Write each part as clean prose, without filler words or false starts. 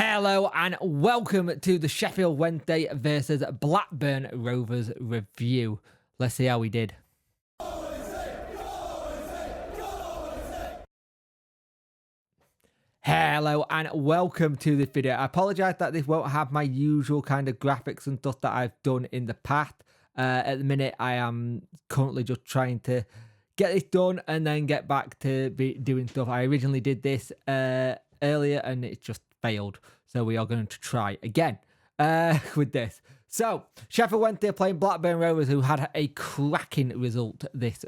Hello and welcome to the Sheffield Wednesday versus Blackburn Rovers review. Let's see how we did. Hello and welcome to this video. I apologise that this won't have my usual kind of graphics and stuff that I've done in the past. At the minute, I am currently just trying to get this done and then get back to doing stuff. I originally did this earlier and it just failed. So we are going to try again with this. So Sheffield Wednesday are playing Blackburn Rovers, who had a cracking result this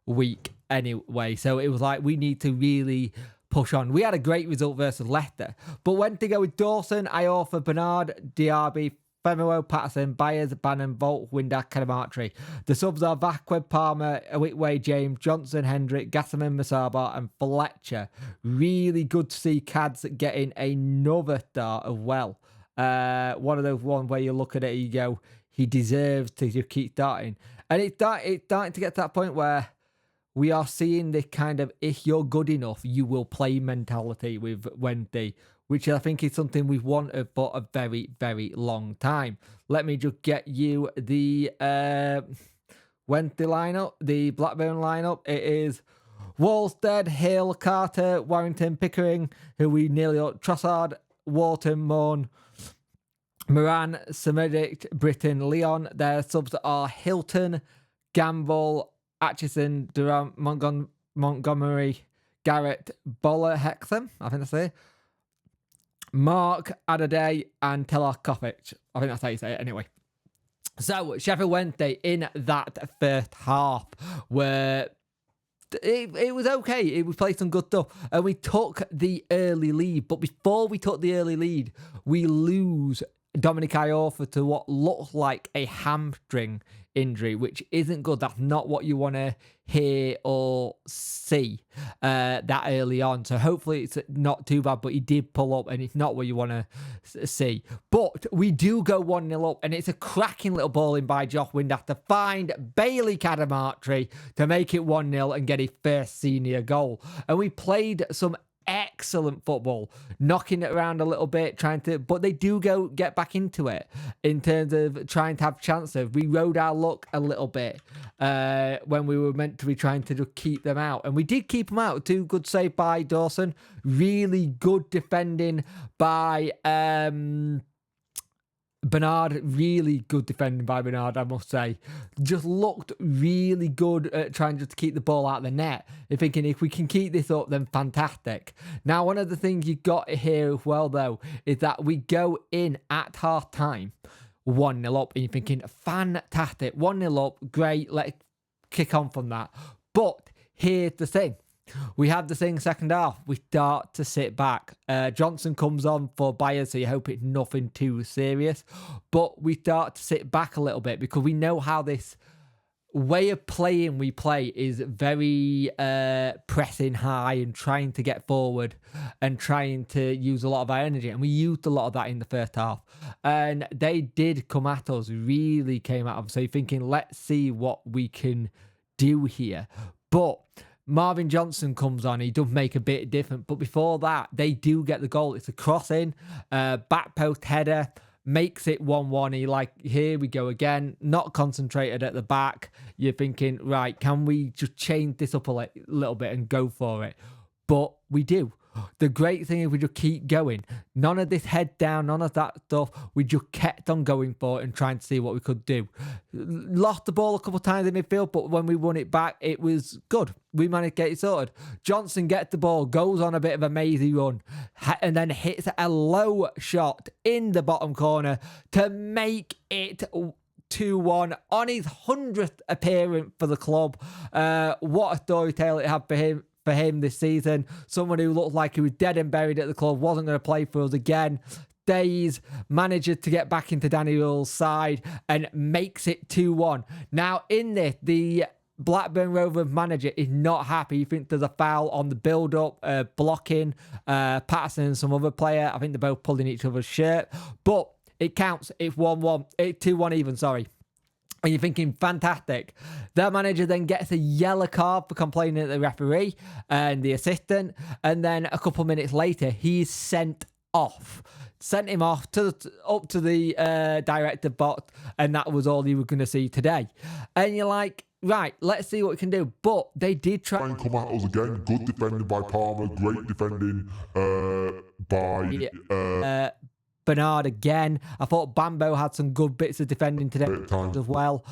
week anyway. So it was like, we need to really push on. We had a great result versus Leicester. But when to go with Dawson, Iorfa, Bernard, Diaby, Femewo, Patterson, Byers, Bannon, Volt, Windass, Cadamartri. The subs are Vaqueb, Palmer, Whitway, James, Johnson, Hendrick, Gasserman, Masaba, and Fletcher. Really good to see Cads getting another start as well. One of those ones where you look at it and you go, he deserves to just keep starting. And it's starting to get to that point where we are seeing this kind of, if you're good enough, you will play mentality with Wednesday, which I think is something we've wanted for a very, very long time. Let me just get you the Wednesday lineup, the Blackburn lineup. It is Wallstead, Hill, Carter, Warrington, Pickering, who we nearly up, Trossard, Wharton, Morn, Moran, Samedic, Britton, Leon. Their subs are Hilton, Gamble, Atchison, Durant, Montgomery, Garrett, Boller, Hexham, I think that's it. Mark, Adaday, and Telakovic. I think that's how you say it anyway. So, Sheffield Wednesday in that first half where it was okay. We played some good stuff. And we took the early lead. But before we took the early lead, we lose Dominic Iorfa to what looks like a hamstring injury, which isn't good. That's not what you want to hear or see that early on. So hopefully it's not too bad, but he did pull up and it's not what you want to see. But we do go 1-0 up and it's a cracking little ball in by Josh Windass to find Bailey Cadamartri to make it 1-0 and get his first senior goal. And we played some excellent football, knocking it around a little bit, but they do get back into it in terms of trying to have chances. We rode our luck a little bit when we were meant to be trying to just keep them out, and we did keep them out. 2 good save by Dawson, really good defending by Bernard, really good defending by Bernard, I must say. Just looked really good at trying just to keep the ball out of the net. You're thinking, if we can keep this up, then fantastic. Now, one of the things you got here as well, though, is that we go in at half time 1-0 up, and you're thinking, fantastic, 1-0 up, great, let's kick on from that. But here's the thing. We have the thing second half. We start to sit back. Johnson comes on for Byers, so you hope it's nothing too serious. But we start to sit back a little bit because we know how this way of playing we play is very pressing high and trying to get forward and trying to use a lot of our energy. And we used a lot of that in the first half. And they did come at us, really came at us. So you're thinking, let's see what we can do here. But Marvin Johnson comes on. He does make a bit different. But before that, they do get the goal. It's a crossing, back post header, makes it 1-1. Here we go again. Not concentrated at the back. You're thinking, right, can we just change this up a little bit and go for it? But we do. The great thing is we just keep going. None of this head down, none of that stuff. We just kept on going for it and trying to see what we could do. Lost the ball a couple of times in midfield, but when we won it back, it was good. We managed to get it sorted. Johnson gets the ball, goes on a bit of a mazy run, and then hits a low shot in the bottom corner to make it 2-1 on his 100th appearance for the club. What a story tale it had for him this season. Someone who looked like he was dead and buried at the club, wasn't going to play for us again. Stays, manages to get back into Danny Rulle's side and makes it 2-1. Now, in this, the Blackburn Rovers manager is not happy. He thinks there's a foul on the build-up, blocking Patterson and some other player. I think they're both pulling each other's shirt. But it counts. It's 1-1. It's 2-1 even, sorry. And you're thinking, fantastic. Their manager then gets a yellow card for complaining at the referee and the assistant. And then a couple minutes later, he's sent off. Sent him off up to the director box, and that was all you were going to see today. And you're like, right, let's see what we can do. But they did try and come at us again. Good defending by Palmer. Great defending by Bernard again. I thought Bambo had some good bits of defending today as well.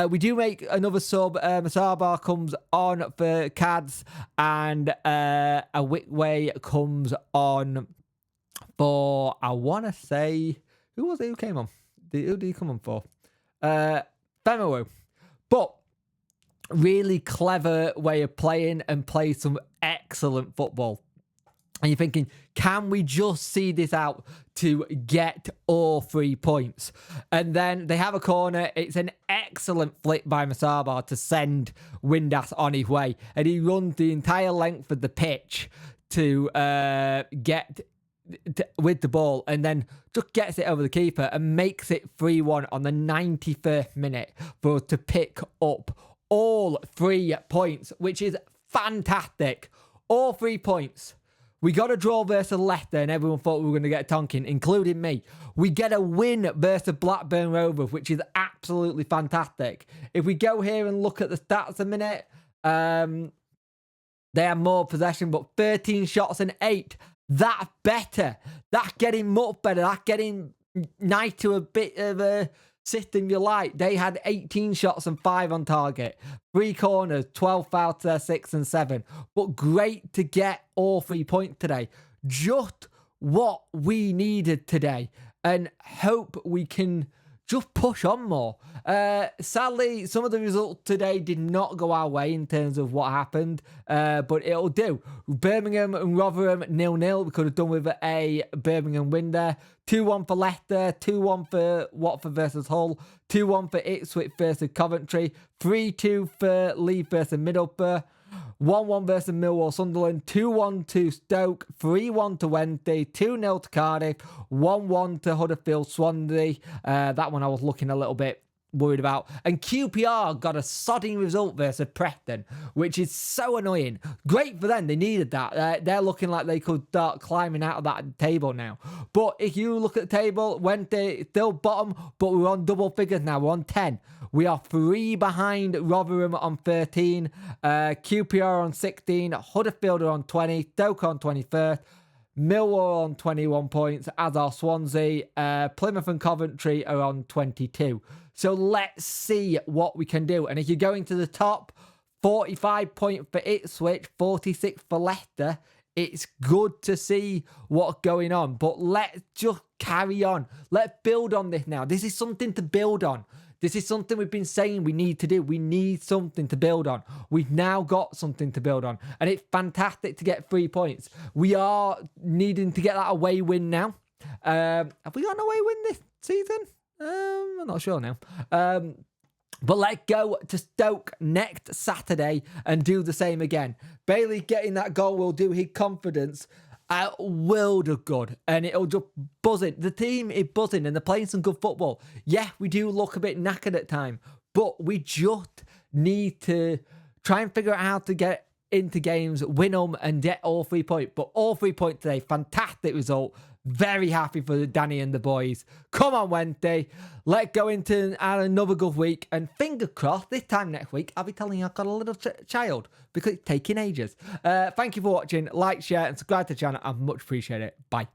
We do make another sub. Masaba comes on for Cads, and a Wickway comes on for, I want to say, who was it who came on? Who did he come on for? Femowo. But really clever way of playing, and play some excellent football. And you're thinking, can we just see this out to get all 3 points? And then they have a corner. It's an excellent flick by Masaba to send Windass on his way. And he runs the entire length of the pitch to get with the ball, and then just gets it over the keeper and makes it 3-1 on the 91st minute for us to pick up all 3 points, which is fantastic. All 3 points. We got a draw versus Leicester, and everyone thought we were going to get a tonking, including me. We get a win versus Blackburn Rovers, which is absolutely fantastic. If we go here and look at the stats a minute, they have more possession, but 13 shots and 8. That's better. That's getting much better. That's getting nice to a bit of a system you like. They had 18 shots and 5 on target. 3 corners, 12 fouls to their 6 and 7. But great to get all 3 points today. Just what we needed today. And hope we can just push on more. Sadly, some of the results today did not go our way in terms of what happened, but it'll do. Birmingham and Rotherham 0-0. We could have done with a Birmingham win there. 2-1 for Leicester, 2-1 for Watford versus Hull, 2-1 for Ipswich versus Coventry, 3-2 for Leeds versus Middlesbrough, 1-1 versus Millwall Sunderland, 2-1 to Stoke, 3-1 to Wednesday, 2-0 to Cardiff, 1-1 to Huddersfield Swansea. That one I was looking a little bit worried about. And QPR got a sodding result versus Preston, which is so annoying. Great for them. They needed that. They're looking like they could start climbing out of that table now. But if you look at the table, Wednesday still bottom, but we're on double figures now. We're on 10. We are 3 behind Rotherham on 13, QPR on 16, Huddersfield are on 20, Stoke on 21st, Millwall on 21 points, as are Swansea, Plymouth and Coventry are on 22. So let's see what we can do. And if you're going to the top, 45 points for Ipswich, 46 for Leicester. It's good to see what's going on. But let's just carry on. Let's build on this now. This is something to build on. This is something we've been saying we need to do. We need something to build on. We've now got something to build on. And it's fantastic to get 3 points. We are needing to get that away win now. Have we got an away win this season? I'm not sure now. But let's go to Stoke next Saturday and do the same again. Bailey getting that goal will do his confidence a world of good, and it'll just buzzing. The team is buzzing and they're playing some good football. Yeah, we do look a bit knackered at time, but we just need to try and figure out how to get into games, win them, and get all 3 points. But all 3 points today, fantastic result. Very happy for Danny and the boys. Come on, Wednesday. Let's go into another good week. And finger crossed, this time next week, I'll be telling you I've got a little child because it's taking ages. Thank you for watching. Like, share, and subscribe to the channel. I much appreciate it. Bye.